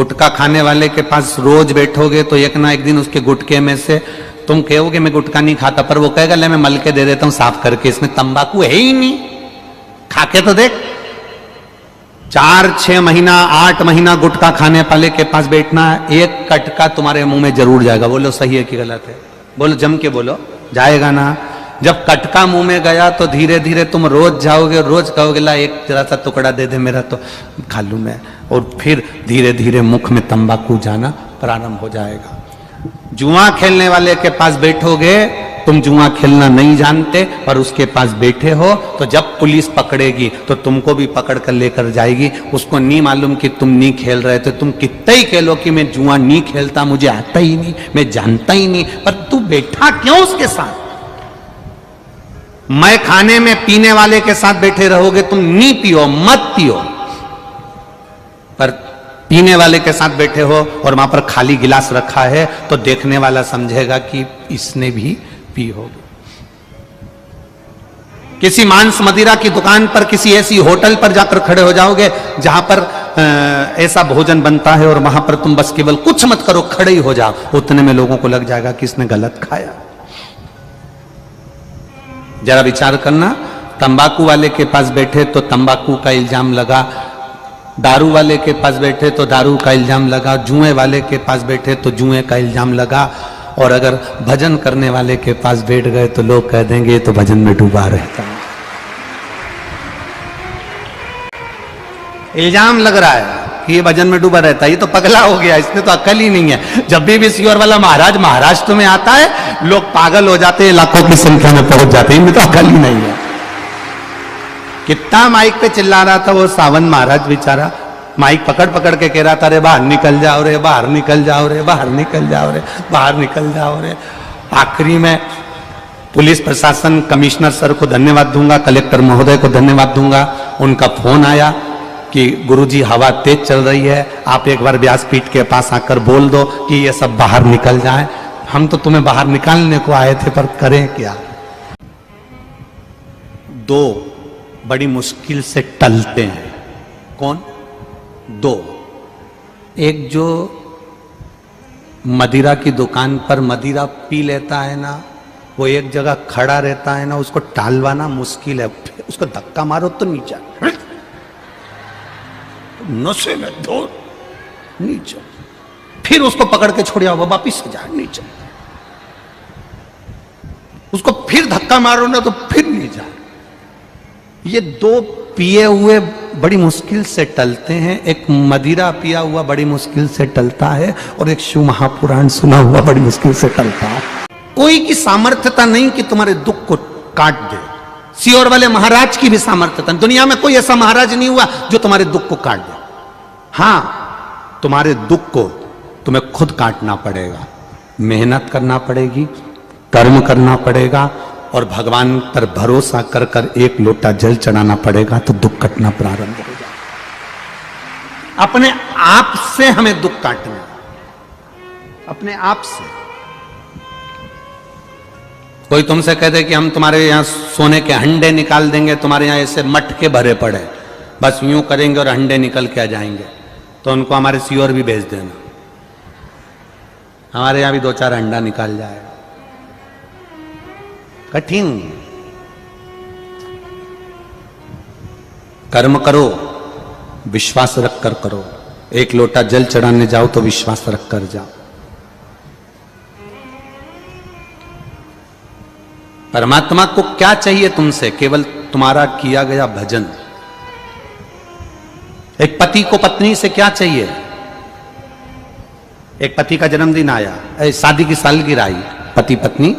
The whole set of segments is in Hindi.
गुटखा खाने वाले के पास रोज बैठोगे तो एक ना एक दिन उसके गुटके में से तुम कहोगे मैं गुटखा नहीं खाता, पर वो कहेगा ले मैं मल के दे देता हूं साफ करके, इसमें तंबाकू है ही नहीं, खाके तो देख। 4-6 महीना 8 महीना गुटखा खाने वाले के पास बैठना, एक कटका तुम्हारे मुंह में जरूर जाएगा। बोलो सही है कि गलत है? बोलो, जम के बोलो, जाएगा ना? जब कटका मुंह में गया तो धीरे धीरे तुम रोज जाओगे, रोज कहोगे ला एक जरा सा टुकड़ा दे दे मेरा तो खा लूं मैं, और फिर धीरे धीरे मुख में तंबाकू जाना प्रारंभ हो जाएगा। जुआ खेलने वाले के पास बैठोगे, तुम जुआ खेलना नहीं जानते पर उसके पास बैठे हो, तो जब पुलिस पकड़ेगी तो तुमको भी पकड़ कर लेकर जाएगी। उसको नहीं मालूम कि तुम नहीं खेल रहे थे, तुम कितना ही खेलो कि मैं जुआ नहीं खेलता, मुझे आता ही नहीं, मैं जानता ही नहीं, पर तू बैठा क्यों उसके साथ? मैं खाने में पीने वाले के साथ बैठे रहोगे, तुम नहीं पियो, मत पियो, पर पीने वाले के साथ बैठे हो और वहां पर खाली गिलास रखा है तो देखने वाला समझेगा कि इसने भी पी होगी। किसी मांस मदिरा की दुकान पर, किसी ऐसी होटल पर जाकर खड़े हो जाओगे जहां पर ऐसा भोजन बनता है और वहां पर तुम बस केवल कुछ मत करो, खड़े ही हो जाओ, उतने में लोगों को लग जाएगा कि इसने गलत खाया। जरा विचार करना, तंबाकू वाले के पास बैठे तो तंबाकू का इल्जाम लगा, दारू वाले के पास बैठे तो दारू का इल्जाम लगा, जुए वाले के पास बैठे तो जुए का इल्जाम लगा, और अगर भजन करने वाले के पास बैठ गए तो लोग कह देंगे तो भजन में डूबा रहता है। इल्जाम लग रहा है कि ये भजन में डूबा रहता है, ये तो पगला हो गया, इसने तो अकल ही नहीं है। जब भी सियोर वाला महाराज महाराष्ट्र में आता है लोग पागल हो जाते हैं, लाखों की संख्या में पहुंच जाते हैं, इनमें तो अकल ही नहीं है। कितना माइक पे चिल्ला रहा था वो सावन महाराज बेचारा, माइक पकड़ पकड़ के कह रहा था, रे बाहर निकल जाओ रे, बाहर निकल जाओ रे, बाहर निकल जाओ रे, बाहर निकल जाओ रे। आखिरी में पुलिस प्रशासन, कमिश्नर सर को धन्यवाद दूंगा, कलेक्टर महोदय को धन्यवाद दूंगा, उनका फोन आया कि गुरुजी हवा तेज चल रही है, आप एक बार व्यासपीठ के पास आकर बोल दो कि ये सब बाहर निकल जाए। हम तो तुम्हें बाहर निकालने को आए थे, पर करें क्या? दो बड़ी मुश्किल से टलते हैं। कौन? दो। एक जो मदिरा की दुकान पर मदिरा पी लेता है ना, वो एक जगह खड़ा रहता है ना, उसको टालवाना मुश्किल है। उसको धक्का मारो तो नीचे, नशे में दो नीचे, फिर उसको पकड़ के छोड़िया वो वापिस से जाए नीचे, उसको फिर धक्का मारो ना तो फिर नीचे। ये दो पिए हुए बड़ी मुश्किल से टलते हैं, एक मदिरा पिया हुआ बड़ी मुश्किल से टलता है, और एक शिव महापुराण सुना हुआ बड़ी मुश्किल से टलता है। कोई की सामर्थ्यता नहीं कि तुम्हारे दुख को काट दे। सियोर वाले महाराज की भी सामर्थ्यता, दुनिया में कोई ऐसा महाराज नहीं हुआ जो तुम्हारे दुख को काट दे। हां, तुम्हारे दुख को तुम्हें खुद काटना पड़ेगा, मेहनत करना पड़ेगी, कर्म करना पड़ेगा, और भगवान पर भरोसा कर कर एक लोटा जल चढ़ाना पड़ेगा, तो दुख कटना प्रारंभ हो जाएगा। अपने आप से हमें दुख काटना, अपने आप से। कोई तुमसे कह दे कि हम तुम्हारे यहां सोने के हंडे निकाल देंगे, तुम्हारे यहां ऐसे मटके भरे पड़े, बस यूं करेंगे और हंडे निकल के आ जाएंगे, तो उनको हमारे सियोर भी भेज देना, हमारे यहां भी 2-4 हंडा निकाल जाएगा। कठिन। कर्म करो, विश्वास रख कर करो। एक लोटा जल चढ़ाने जाओ तो विश्वास रख कर जाओ। परमात्मा को क्या चाहिए तुमसे? केवल तुम्हारा किया गया भजन। एक पति को पत्नी से क्या चाहिए? एक पति का जन्मदिन आया, शादी की सालगिरह आई, पति पत्नी,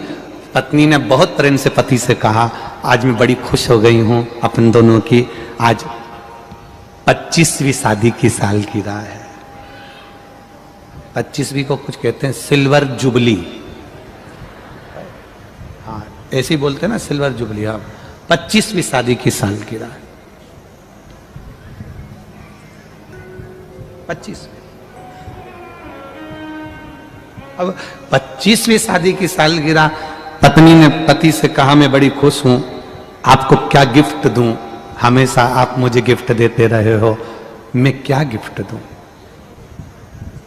पत्नी ने बहुत प्रेम से पति से कहा, आज मैं बड़ी खुश हो गई हूं अपन दोनों की, आज 25वीं शादी की सालगिरह है। 25वीं को कुछ कहते हैं सिल्वर जुबली, हाँ ऐसे ही बोलते हैं ना, सिल्वर जुबली। हाँ, 25वीं शादी की सालगिरह है। 25। अब 25वीं शादी की सालगिरह, पत्नी ने पति से कहा, मैं बड़ी खुश हूं, आपको क्या गिफ्ट दूं? हमेशा आप मुझे गिफ्ट देते रहे हो, मैं क्या गिफ्ट दूं?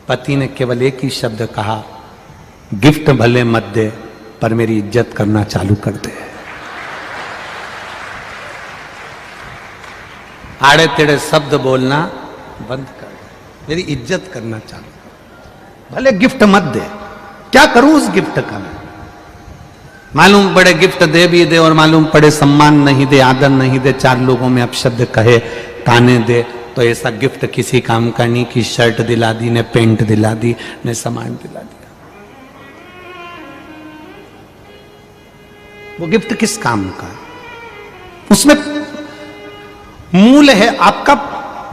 पति ने केवल एक ही शब्द कहा, गिफ्ट भले मत दे पर मेरी इज्जत करना चालू कर दे। आड़े तेड़े शब्द बोलना बंद कर दे, मेरी इज्जत करना चालू कर। भले गिफ्ट मत दे, क्या करूं उस गिफ्ट का मैं? मालूम पड़े गिफ्ट दे भी दे और मालूम पड़े सम्मान नहीं दे, आदर नहीं दे, चार लोगों में अपशब्द कहे, ताने दे, तो ऐसा गिफ्ट किसी काम का नहीं कि शर्ट दिला दी, ने पेंट दिला दी, ने सामान दिला दिया। वो गिफ्ट किस काम का? उसमें मूल है आपका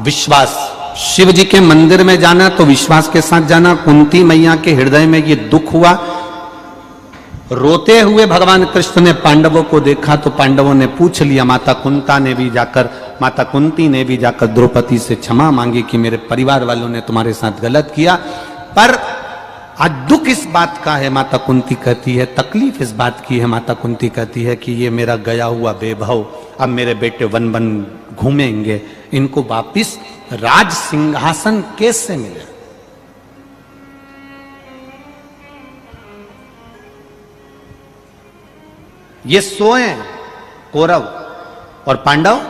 विश्वास। शिव जी के मंदिर में जाना तो विश्वास के साथ जाना। कुंती मैया के हृदय में ये दुख हुआ, रोते हुए भगवान कृष्ण ने पांडवों को देखा तो पांडवों ने पूछ लिया, माता कुंती ने भी जाकर द्रौपदी से क्षमा मांगी कि मेरे परिवार वालों ने तुम्हारे साथ गलत किया। पर आज दुख इस बात का है, माता कुंती कहती है, तकलीफ इस बात की है, माता कुंती कहती है कि ये मेरा गया हुआ वैभव अब मेरे बेटे वन वन घूमेंगे, इनको वापिस राज सिंहासन कैसे मिले? ये 100 हैं कौरव और पांडव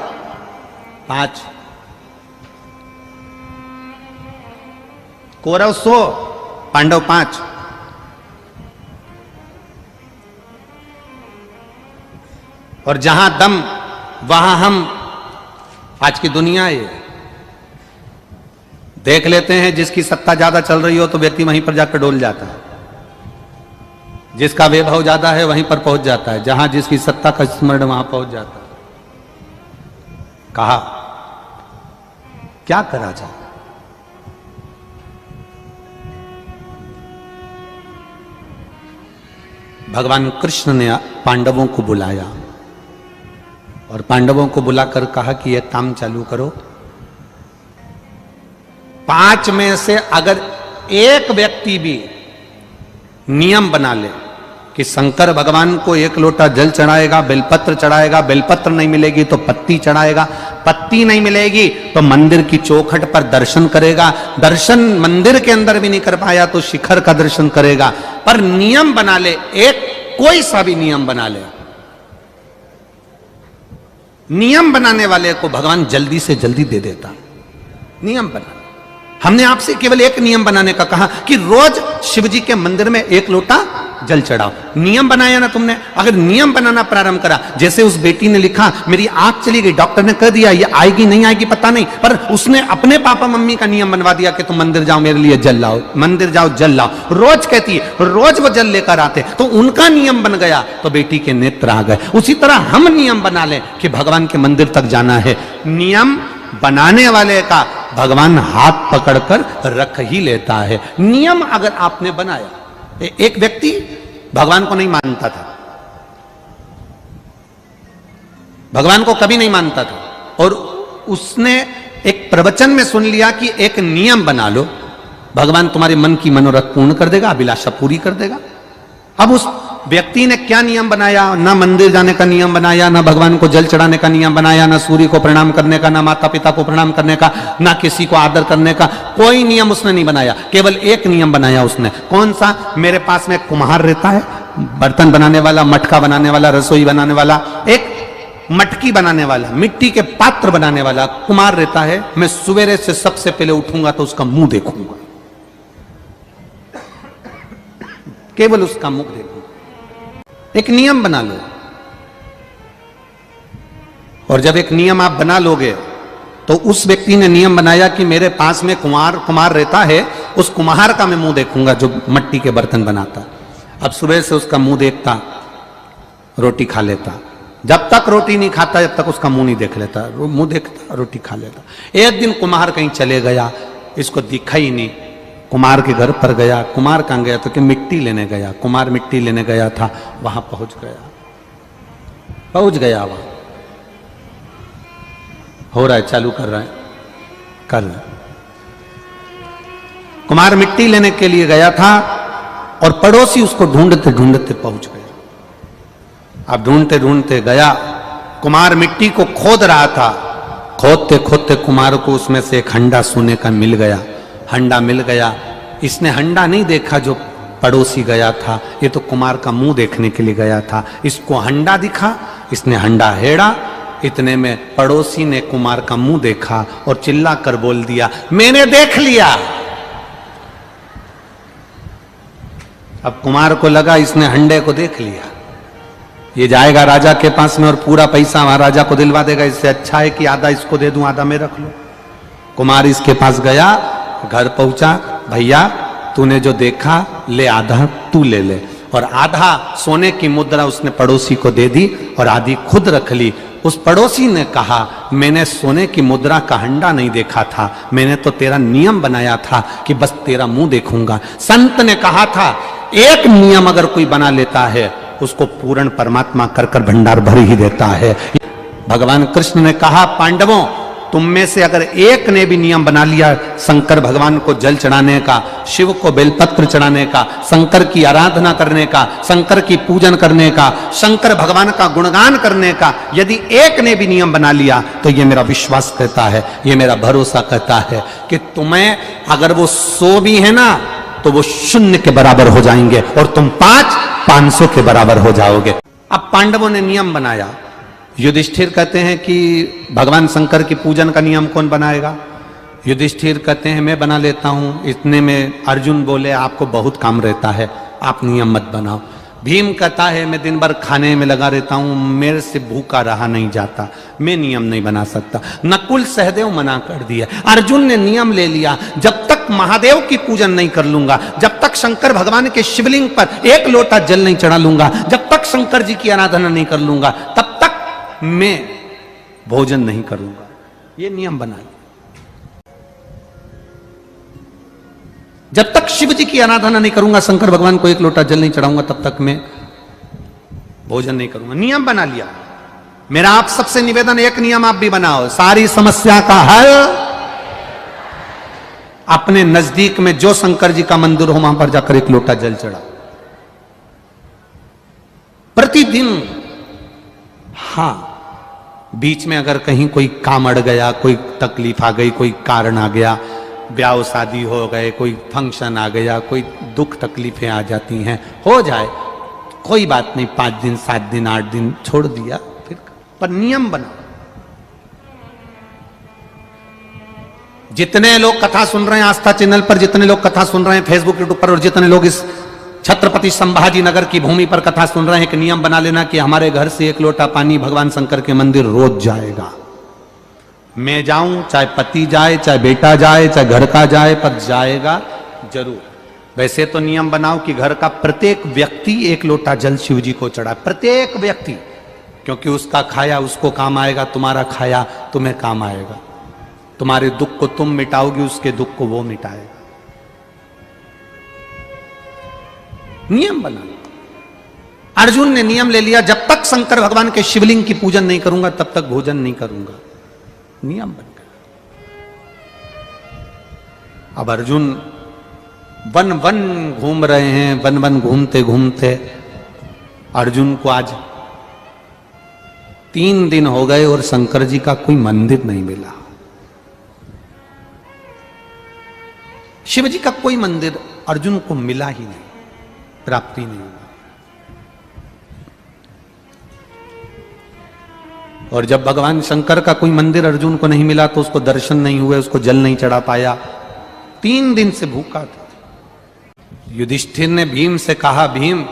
5। कौरव 100, पांडव 5। और जहां दम वहां हम। आज की दुनिया ये देख लेते हैं, जिसकी सत्ता ज्यादा चल रही हो तो व्यक्ति वहीं पर जाकर डोल जाता है, जिसका वैभव ज्यादा है वहीं पर पहुंच जाता है, जहां जिसकी सत्ता का स्मरण वहां पहुंच जाता है। कहा क्या करा जाए? भगवान कृष्ण ने पांडवों को बुलाया और पांडवों को बुलाकर कहा कि यह काम चालू करो। 5 में से अगर एक व्यक्ति भी नियम बना ले कि शंकर भगवान को 1 लोटा जल चढ़ाएगा, बेलपत्र चढ़ाएगा, बेलपत्र नहीं मिलेगी तो पत्ती चढ़ाएगा, पत्ती नहीं मिलेगी तो मंदिर की चौखट पर दर्शन करेगा, दर्शन मंदिर के अंदर भी नहीं कर पाया तो शिखर का दर्शन करेगा, पर नियम बना ले, एक कोई सा भी नियम बना ले, नियम बनाने वाले को भगवान जल्दी से जल्दी दे देता। नियम बना, हमने आपसे केवल एक नियम बनाने का कहा कि रोज शिव जी के मंदिर में 1 लोटा जल चढ़ाओ। नियम बनाया ना तुमने? अगर नियम बनाना प्रारंभ करा, जैसे उस बेटी ने लिखा मेरी आंख चली गई, डॉक्टर ने कह दिया ये आएगी नहीं आएगी पता नहीं, पर उसने अपने पापा मम्मी का नियम बनवा दिया कि तुम मंदिर जाओ मेरे लिए जल लाओ, मंदिर जाओ जल लाओ। रोज कहती है, रोज वो जल लेकर आते, तो उनका नियम बन गया तो बेटी के नेत्र आ गए। उसी तरह हम नियम बना ले कि भगवान के मंदिर तक जाना है। नियम बनाने वाले का भगवान हाथ पकड़कर रख ही लेता है। नियम अगर आपने बनाया, एक व्यक्ति भगवान को नहीं मानता था, भगवान को कभी नहीं मानता था, और उसने एक प्रवचन में सुन लिया कि एक नियम बना लो, भगवान तुम्हारे मन की मनोरथ पूर्ण कर देगा, अभिलाषा पूरी कर देगा। अब उस व्यक्ति ने क्या नियम बनाया? ना मंदिर जाने का नियम बनाया, ना भगवान को जल चढ़ाने का नियम बनाया, ना सूर्य को प्रणाम करने का, ना माता पिता को प्रणाम करने का, ना किसी को आदर करने का, कोई नियम उसने नहीं बनाया। केवल एक नियम बनाया उसने। कौन सा? मेरे पास में कुम्हार रहता है, बर्तन बनाने वाला, मटका बनाने वाला, रसोई बनाने वाला, एक मटकी बनाने वाला, मिट्टी के पात्र बनाने वाला कुम्हार रहता है। मैं सवेरे से सबसे पहले उठूंगा तो उसका मुंह देखूंगा, केवल उसका मुख देखूंगा। एक नियम बना लो, और जब एक नियम आप बना लोगे तो उस व्यक्ति ने नियम बनाया कि मेरे पास में कुम्हार रहता है, उस कुम्हार का मैं मुंह देखूंगा जो मट्टी के बर्तन बनाता। अब सुबह से उसका मुंह देखता, रोटी खा लेता, जब तक रोटी नहीं खाता जब तक उसका मुंह नहीं देख लेता, मुंह देखता रोटी खा लेता। एक दिन कुम्हार कहीं चले गया, इसको दिखा ही नहीं, कुमार के घर पर गया। कुमार कहाँ गया? तो कि मिट्टी लेने गया। कुमार मिट्टी लेने गया था, वहां पहुंच गया वहां हो रहा है, चालू कर रहा है, कर रहा है। कुमार मिट्टी लेने के लिए गया था और पड़ोसी उसको ढूंढते ढूंढते पहुंच गया। अब ढूंढते ढूंढते गया, कुमार मिट्टी को खोद रहा था, खोदते खोदते कुमार को उसमें से एक हंडा सोने का मिल गया। हंडा मिल गया, इसने हंडा नहीं देखा जो पड़ोसी गया था, ये तो कुमार का मुंह देखने के लिए गया था। इसको हंडा दिखा, इसने हंडा हेड़ा। इतने में पड़ोसी ने कुमार का मुंह देखा और चिल्ला कर बोल दिया, मैंने देख लिया। अब कुमार को लगा इसने हंडे को देख लिया, ये जाएगा राजा के पास में और पूरा पैसा वहां राजा को दिलवा देगा। इससे अच्छा है कि आधा इसको दे दूं, आधा मैं रख लूं। कुमार इसके पास गया, घर पहुंचा, भैया तूने जो देखा ले, आधा तू ले ले। और आधा सोने की मुद्रा उसने पड़ोसी को दे दी और आधी खुद रख ली। उस पड़ोसी ने कहा, मैंने सोने की मुद्रा का हंडा नहीं देखा था, मैंने तो तेरा नियम बनाया था कि बस तेरा मुंह देखूंगा। संत ने कहा था, एक नियम अगर कोई बना लेता है उसको पूर्ण परमात्मा कर कर भंडार भर ही देता है। भगवान कृष्ण ने कहा, पांडवों तुम में से अगर एक ने भी नियम बना लिया शंकर भगवान को जल चढ़ाने का, शिव को बेलपत्र चढ़ाने का, शंकर की आराधना करने का, शंकर की पूजन करने का, शंकर भगवान का गुणगान करने का, यदि एक ने भी नियम बना लिया तो ये मेरा विश्वास कहता है, ये मेरा भरोसा कहता है कि तुम्हें अगर वो 100 भी है ना तो वो 0 के बराबर हो जाएंगे और तुम 500 के बराबर हो जाओगे। अब पांडवों ने नियम बनाया। युधिष्ठिर कहते हैं कि भगवान शंकर की पूजन का नियम कौन बनाएगा? युधिष्ठिर कहते हैं मैं बना लेता हूं। इतने में अर्जुन बोले, आपको बहुत काम रहता है, आप नियम मत बनाओ। भीम कहता है मैं दिन भर खाने में लगा रहता हूं, मेरे से भूखा रहा नहीं जाता, मैं नियम नहीं बना सकता। नकुल सहदेव मना कर दिया। अर्जुन ने नियम ले लिया, जब तक महादेव की पूजन नहीं कर लूंगा, जब तक शंकर भगवान के शिवलिंग पर एक लोटा जल नहीं चढ़ा लूंगा, जब तक शंकर जी की आराधना नहीं कर लूंगा, तब तक मैं भोजन नहीं करूंगा। ये नियम बना लिया। जब तक शिव जी की आराधना नहीं करूंगा, शंकर भगवान को एक लोटा जल नहीं चढ़ाऊंगा, तब तक मैं भोजन नहीं करूंगा। नियम बना लिया। मेरा आप सबसे निवेदन, एक नियम आप भी बनाओ, सारी समस्या का हल अपने नजदीक में जो शंकर जी का मंदिर हो वहां पर जाकर एक लोटा जल चढ़ाओ प्रतिदिन। हां, बीच में अगर कहीं कोई काम अड़ गया, कोई तकलीफ आ गई, कोई कारण आ गया, ब्याह शादी हो गए, कोई फंक्शन आ गया, कोई दुख तकलीफें आ जाती हैं, हो जाए, कोई बात नहीं, 5 दिन 7 दिन 8 दिन छोड़ दिया, फिर पर नियम बनाओ। जितने लोग कथा सुन रहे हैं आस्था चैनल पर, जितने लोग कथा सुन रहे हैं फेसबुक यूट्यूब पर, और जितने लोग इस छत्रपति संभाजी नगर की भूमि पर कथा सुन रहे हैं, कि नियम बना लेना कि हमारे घर से एक लोटा पानी भगवान शंकर के मंदिर रोज जाएगा। मैं जाऊं, चाहे पति जाए, चाहे बेटा जाए, चाहे घर का जाए, पर जाएगा जरूर। वैसे तो नियम बनाओ कि घर का प्रत्येक व्यक्ति एक लोटा जल शिव जी को चढ़ाए, प्रत्येक व्यक्ति, क्योंकि उसका खाया उसको काम आएगा, तुम्हारा खाया तुम्हें काम आएगा। तुम्हारे दुख को तुम मिटाओगे, उसके दुख को वो मिटाएगा। नियम बना लो। अर्जुन ने नियम ले लिया, जब तक शंकर भगवान के शिवलिंग की पूजन नहीं करूंगा तब तक भोजन नहीं करूंगा। नियम बन गया। अब अर्जुन वन वन घूम रहे हैं, वन वन घूमते घूमते अर्जुन को आज 3 दिन हो गए और शंकर जी का कोई मंदिर नहीं मिला। शिव जी का कोई मंदिर अर्जुन को मिला ही नहीं, प्राप्ति नहीं हुआ। और जब भगवान शंकर का कोई मंदिर अर्जुन को नहीं मिला तो उसको दर्शन नहीं हुए, उसको जल नहीं चढ़ा पाया, 3 दिन से भूखा था। युधिष्ठिर ने भीम से कहा, भीम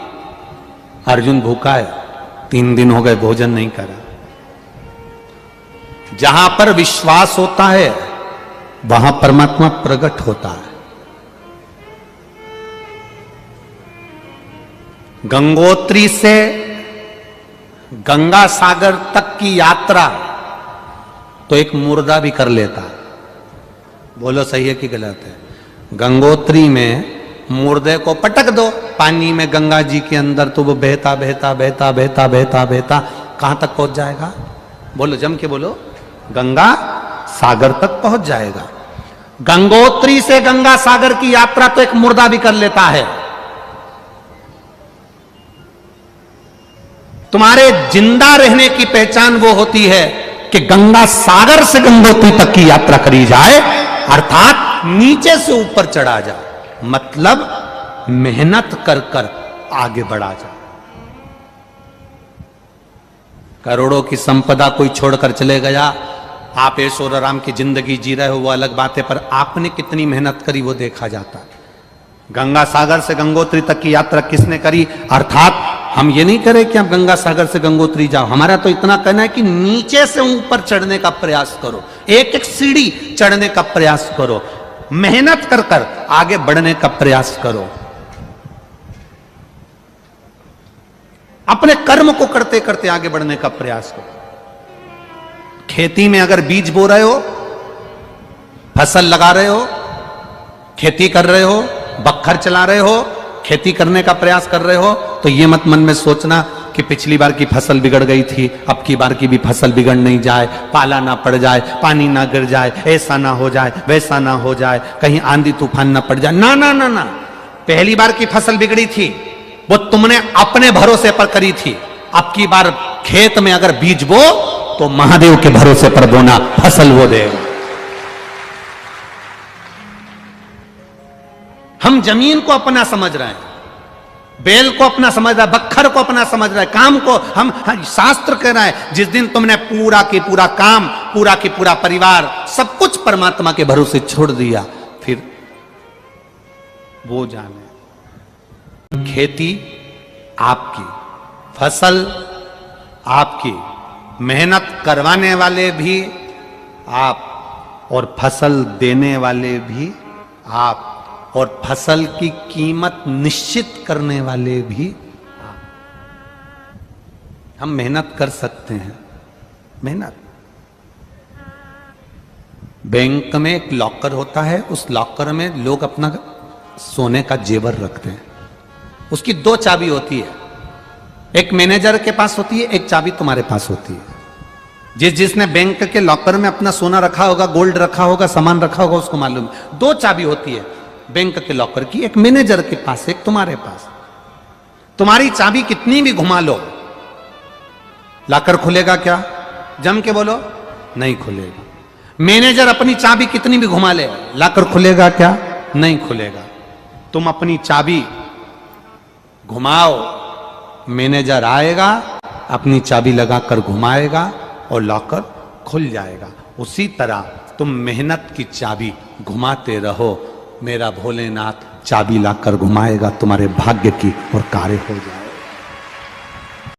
अर्जुन भूखा है, 3 दिन हो गए भोजन नहीं करा। जहां पर विश्वास होता है वहां परमात्मा प्रकट होता है। गंगोत्री से गंगा सागर तक की यात्रा तो एक मुर्दा भी कर लेता। बोलो सही है कि गलत है? गंगोत्री में मुर्दे को पटक दो पानी में गंगा जी के अंदर, तो वो बहता बहता बहता बहता बहता बहता कहां तक पहुंच जाएगा? बोलो, जम के बोलो, गंगा सागर तक पहुंच जाएगा। गंगोत्री से गंगा सागर की यात्रा तो एक मुर्दा भी कर लेता है। तुम्हारे जिंदा रहने की पहचान वो होती है कि गंगा सागर से गंगोत्री तक की यात्रा करी जाए, अर्थात नीचे से ऊपर चढ़ा जाए। मतलब मेहनत कर कर आगे बढ़ा जाए। करोड़ों की संपदा कोई छोड़कर चले गया, आप ऐशोर आराम की जिंदगी जी रहे हो वो अलग बात है, पर आपने कितनी मेहनत करी वो देखा जाता है। गंगा सागर से गंगोत्री तक की यात्रा किसने करी? अर्थात हम ये नहीं करें कि आप गंगा सागर से गंगोत्री जाओ, हमारा तो इतना कहना है कि नीचे से ऊपर चढ़ने का प्रयास करो, एक एक सीढ़ी चढ़ने का प्रयास करो, मेहनत कर कर आगे बढ़ने का प्रयास करो। अपने कर्म को करते करते आगे बढ़ने का प्रयास करो। खेती में अगर बीज बो रहे हो, फसल लगा रहे हो, खेती कर रहे हो, बखर चला रहे हो, खेती करने का प्रयास कर रहे हो, तो ये मत मन में सोचना कि पिछली बार की फसल बिगड़ गई थी, अब की बार की भी फसल बिगड़ नहीं जाए, पाला ना पड़ जाए, पानी ना गिर जाए, ऐसा ना हो जाए, वैसा ना हो जाए, कहीं आंधी तूफान ना पड़ जाए। ना ना ना ना, पहली बार की फसल बिगड़ी थी वो तुमने अपने भरोसे पर करी थी। अब की बार खेत में अगर बीज बो तो महादेव के भरोसे पर बोना, फसल वो देगा। हम जमीन को अपना समझ रहे हैं, बैल को अपना समझ रहा है, बखर को अपना समझ रहा है, काम को हम शास्त्र कह रहा है जिस दिन तुमने पूरा की पूरा काम, पूरा की पूरा परिवार, सब कुछ परमात्मा के भरोसे छोड़ दिया, फिर वो जाने। खेती आपकी, फसल आपकी, मेहनत करवाने वाले भी आप और फसल देने वाले भी आप, और फसल की कीमत निश्चित करने वाले भी आप। हम मेहनत कर सकते हैं, मेहनत। बैंक में एक लॉकर होता है, उस लॉकर में लोग अपना सोने का जेवर रखते हैं। उसकी दो चाबी होती है, एक मैनेजर के पास होती है, एक चाबी तुम्हारे पास होती है। जिसने बैंक के लॉकर में अपना सोना रखा होगा, गोल्ड रखा होगा, सामान रखा होगा, उसको मालूम है। दो चाबी होती है बैंक के लॉकर की, एक मैनेजर के पास, एक तुम्हारे पास। तुम्हारी चाबी कितनी भी घुमा लो, लॉकर खुलेगा क्या? जम के बोलो, नहीं खुलेगा। मैनेजर अपनी चाबी कितनी भी घुमा ले, लॉकर खुलेगा क्या? नहीं खुलेगा। तुम अपनी चाबी घुमाओ, मैनेजर आएगा, अपनी चाबी लगाकर घुमाएगा और लॉकर खुल जाएगा। उसी तरह तुम मेहनत की चाबी घुमाते रहो, मेरा भोलेनाथ चाबी लाकर घुमाएगा तुम्हारे भाग्य की और कार्य हो जाएगा।